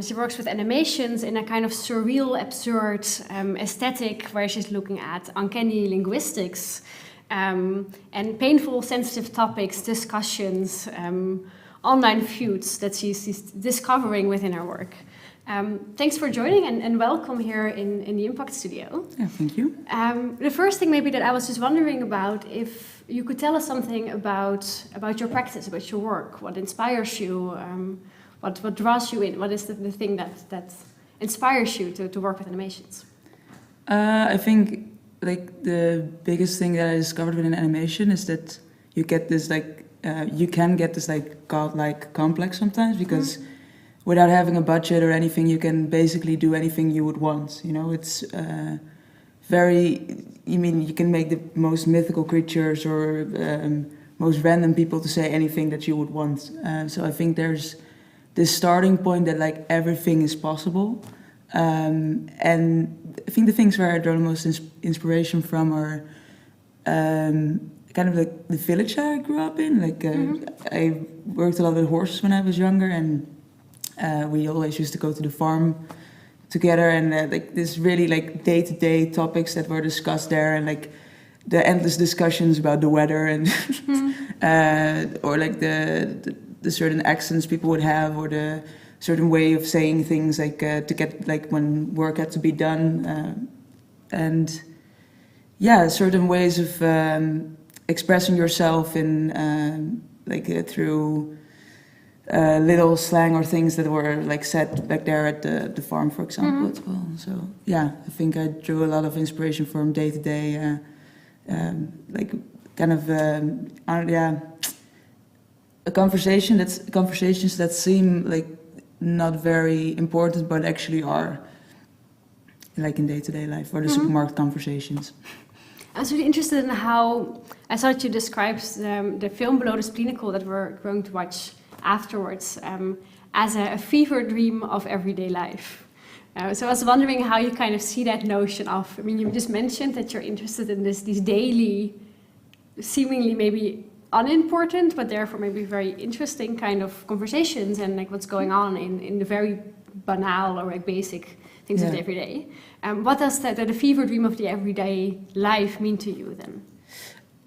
She works with animations in a kind of surreal, absurd aesthetic where she's looking at uncanny linguistics and painful, sensitive topics, discussions, online feuds that she's discovering within her work. Thanks for joining and welcome here in the IMPAKT studio. Yeah, thank you. The first thing maybe that I was just wondering about, if you could tell us something about your practice, about your work, what inspires you, what draws you in, what is the thing that inspires you to work with animations? I think like the biggest thing that I discovered within animation is that you get this you can get this godlike complex sometimes, because without having a budget or anything, you can basically do anything you would want. You know, it's you can make the most mythical creatures or most random people to say anything that you would want. So I think there's this starting point that everything is possible. And I think the things where I draw the most inspiration from are kind of like the village I grew up in. I worked a lot with horses when I was younger, and we always used to go to the farm together, and this really day-to-day topics that were discussed there, and the endless discussions about the weather and or the certain accents people would have, or the certain way of saying things to get when work had to be done, and yeah, certain ways of expressing yourself in through little slang or things that were said back there at the farm, for example, as well. So yeah, I think I drew a lot of inspiration from day to day, conversations that seem not very important but actually are, in day-to-day life, or the supermarket conversations. I was really interested in how I saw that you described the film Below the Spleenicle that we're going to watch afterwards as a fever dream of everyday life. So I was wondering how you kind of see that notion of, you just mentioned that you're interested in these daily, seemingly maybe unimportant, but therefore maybe very interesting kind of conversations and what's going on in the very banal or basic things of the everyday. What does the fever dream of the everyday life mean to you then?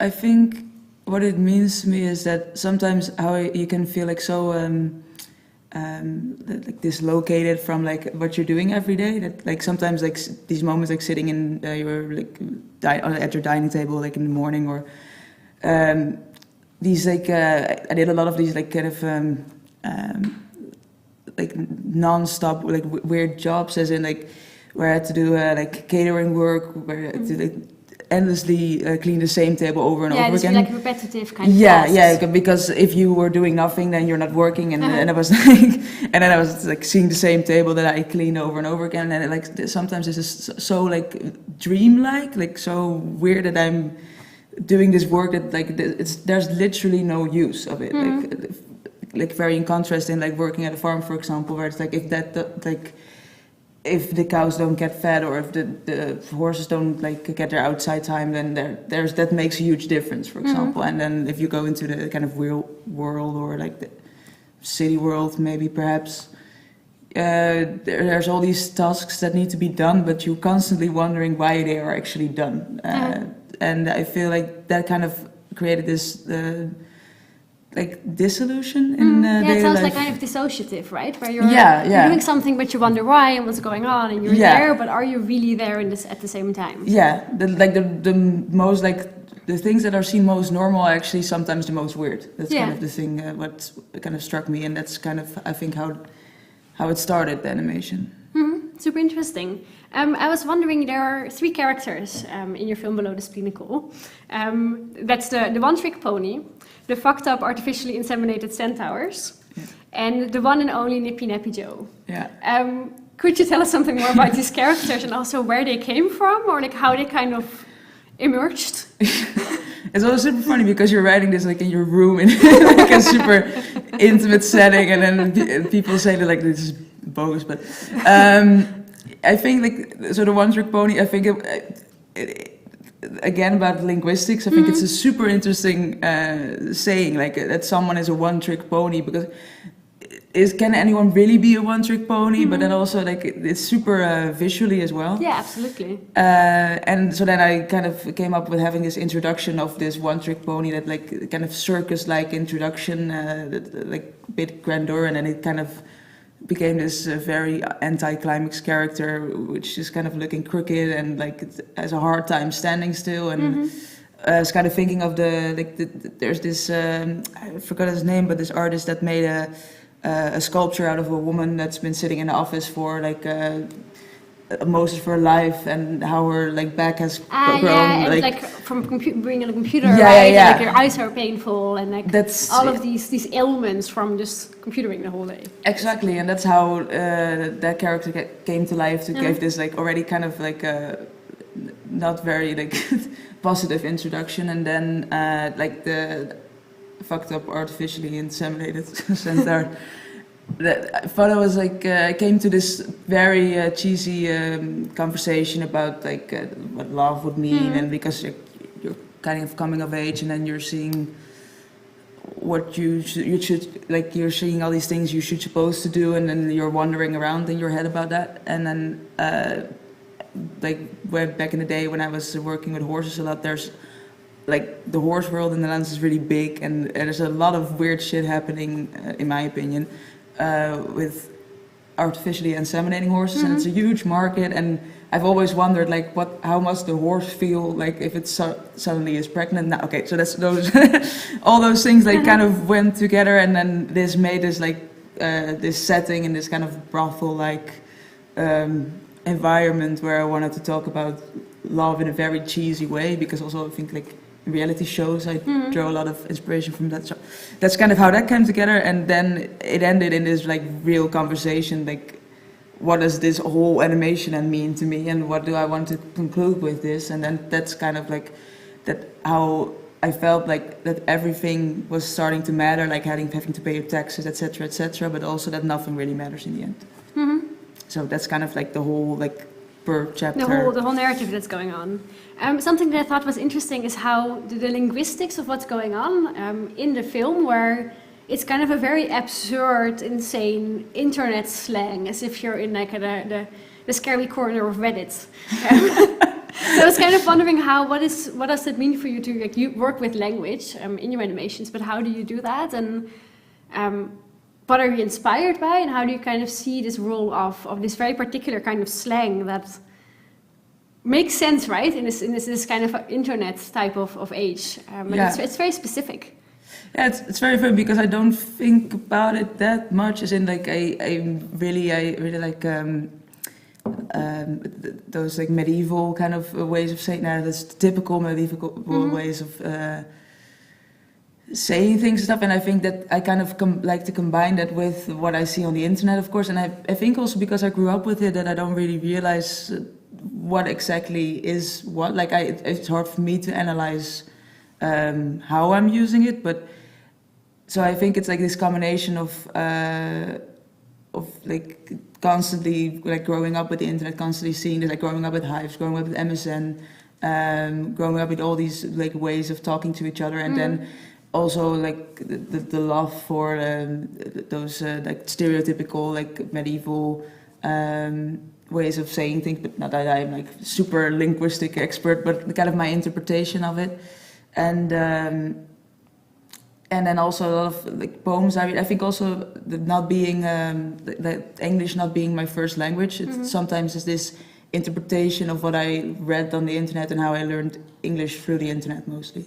I think what it means to me is that sometimes how you can feel so dislocated from what you're doing every day, that sometimes these moments sitting in at your dining table in the morning, or these I did a lot of these kind of non-stop weird jobs, as in where I had to do catering work, where I had to endlessly clean the same table over and over again. Yeah, repetitive kind of tasks. Yeah, because if you were doing nothing, then you're not working, and and I was and then I was seeing the same table that I cleaned over and over again, and sometimes this is so dreamlike, so weird that I'm doing this work that there's literally no use of it. Very in contrast in working at a farm, for example, where it's if the cows don't get fed, or if the horses don't get their outside time, then that makes a huge difference, for example. And then if you go into the kind of real world, or the city world, maybe perhaps there's all these tasks that need to be done, but you're constantly wondering why they are actually done. And I feel that kind of created this disillusion in it sounds life. kind of dissociative, right? Where you're doing something, but you wonder why and what's going on, and you're there, but are you really there at the same time? Yeah, the most the things that are seen most normal are actually sometimes the most weird. That's kind of the thing what kind of struck me, and that's kind of, I think, how it started, the animation. Super interesting. I was wondering, there are 3 characters in your film Below the Spleenicle. That's the one-trick pony, the fucked up artificially inseminated centaurs, and the one and only Nippy Nappy Joe. Yeah. Could you tell us something more about these characters, and also where they came from, or how they kind of emerged? It's always super funny because you're writing this in your room in a super intimate setting, and then people say that this is bogus, but I think the one-trick pony, I think again about linguistics, I think it's a super interesting saying, that someone is a one-trick pony, because can anyone really be a one-trick pony? But then also like it's super visually as well. Yeah, absolutely. And so then I kind of came up with having this introduction of this one-trick pony, that like kind of circus-like introduction, like a bit grandeur, and then it kind of became this very anti-climax character, which is kind of looking crooked and like it has a hard time standing still. And I was kind of thinking of there's this I forgot his name, but this artist that made a sculpture out of a woman that's been sitting in the office for like most of her life, and how her like back has grown. Yeah, and like from being on a computer, yeah, right? yeah. And, like your eyes are painful, and like that's all of these ailments from just computering the whole day. Exactly, and that's how that character came to life to give this like already kind of like not very like positive introduction, and then like the fucked up artificially inseminated centaur. I thought I was like I came to this very cheesy conversation about like what love would mean, and because you're kind of coming of age, and then you're seeing what you should like, you're seeing all these things you should supposed to do, and then you're wandering around in your head about that. And then like back in the day when I was working with horses a lot, there's like the horse world in the Netherlands is really big, and there's a lot of weird shit happening in my opinion. With artificially inseminating horses, and it's a huge market, and I've always wondered like how must the horse feel like if it suddenly is pregnant. Now, okay, so that's those all those things like kind of went together, and then this made this like this setting in this kind of brothel like environment where I wanted to talk about love in a very cheesy way, because also I think like reality shows I draw a lot of inspiration from that. So that's kind of how that came together, and then it ended in this like real conversation, like what does this whole animation and mean to me, and what do I want to conclude with this. And then that's kind of like that how I felt like that everything was starting to matter, like having to pay your taxes, etc., but also that nothing really matters in the end. So that's kind of like the whole like per chapter. The whole narrative that's going on. Something that I thought was interesting is how the linguistics of what's going on in the film, where it's kind of a very absurd, insane internet slang, as if you're in like the scary corner of Reddit. So I was kind of wondering what does it mean for you to like, you work with language in your animations, but how do you do that, and what are you inspired by, and how do you kind of see this role of this very particular kind of slang that makes sense, right, in this kind of internet type of age, but it's very specific. Yeah, it's very fun because I don't think about it that much. As in, like I really like those like medieval kind of ways of saying that. That's typical medieval ways of saying things and stuff. And I think that I kind of like to combine that with what I see on the internet, of course. And I think also because I grew up with it, that I don't really realize what exactly is what. Like it's hard for me to analyze how I'm using it, but so I think it's like this combination of like constantly like growing up with the internet, constantly seeing this, like growing up with Hives, growing up with MSN, growing up with all these like ways of talking to each other, and then also like the love for those like stereotypical like medieval ways of saying things. But not that I'm like super linguistic expert, but kind of my interpretation of it. And then also a lot of like poems I read. I think also not being the English not being my first language, it sometimes is this interpretation of what I read on the internet and how I learned English through the internet mostly.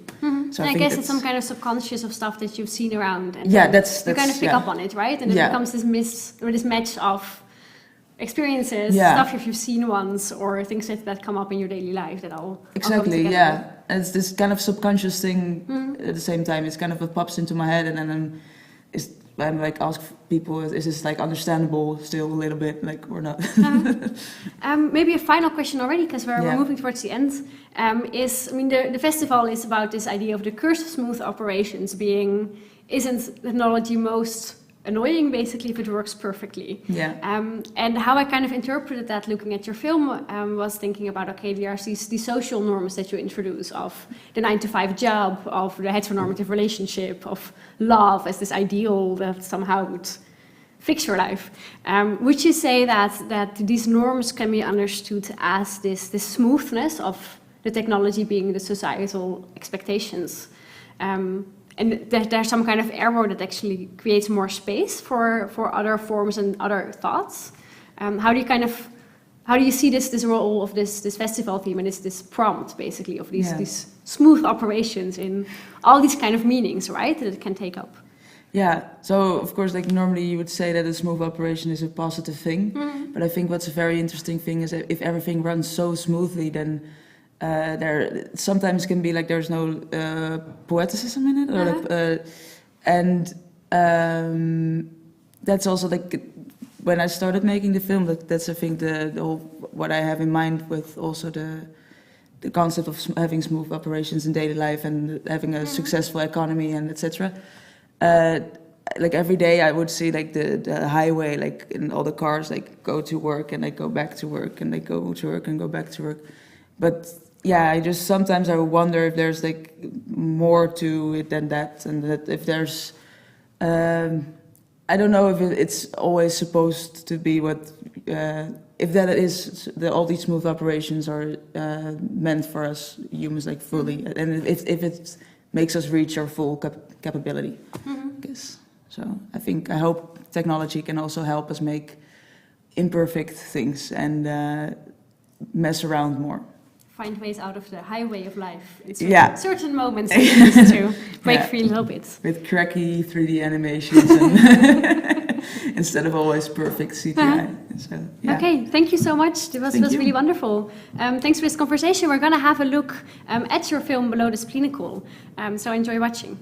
So I guess it's some kind of subconscious of stuff that you've seen around, and that's you kind of pick up on it, right? And it becomes this match of experiences, stuff if you've seen once, or things that come up in your daily life that all exactly, and it's this kind of subconscious thing at the same time. It's kind of what pops into my head, and then I'm like ask people, is this like understandable still a little bit, like, or not? Maybe a final question already, because we're moving towards the end. The festival is about this idea of the curse of smooth operations being, isn't technology most annoying basically if it works perfectly? And how I kind of interpreted that looking at your film was thinking about, okay, there are these social norms that you introduce of the 9-to-5 job, of the heteronormative relationship, of love as this ideal that somehow would fix your life. Would you say that these norms can be understood as this smoothness of the technology being the societal expectations, and that there's some kind of error that actually creates more space for other forms and other thoughts? How do you see this role of this festival theme and this prompt basically of these smooth operations in all these kind of meanings, right, that it can take up? Yeah, so of course, like normally you would say that a smooth operation is a positive thing, but I think what's a very interesting thing is that if everything runs so smoothly, then there sometimes can be like there's no poeticism in it, or and that's also like when I started making the film. That's I think the whole what I have in mind with also the concept of having smooth operations in daily life and having a successful economy and etc. Like every day I would see like the highway, like in all the cars, like go to work and they go back to work and they go to work and go back to work. But yeah, I just sometimes I wonder if there's like more to it than that, and that if there's I don't know if it's always supposed to be what if that is all these smooth operations are meant for us humans like fully, and if it makes us reach our full capability. I guess. So I hope technology can also help us make imperfect things and mess around more. Find ways out of the highway of life. It's certain moments to break free a little bit. With cracky 3D animations and instead of always perfect CGI. So, yeah. Okay, thank you so much. This was really wonderful. Thanks for this conversation. We're going to have a look at your film Below the Spleenicle. So enjoy watching.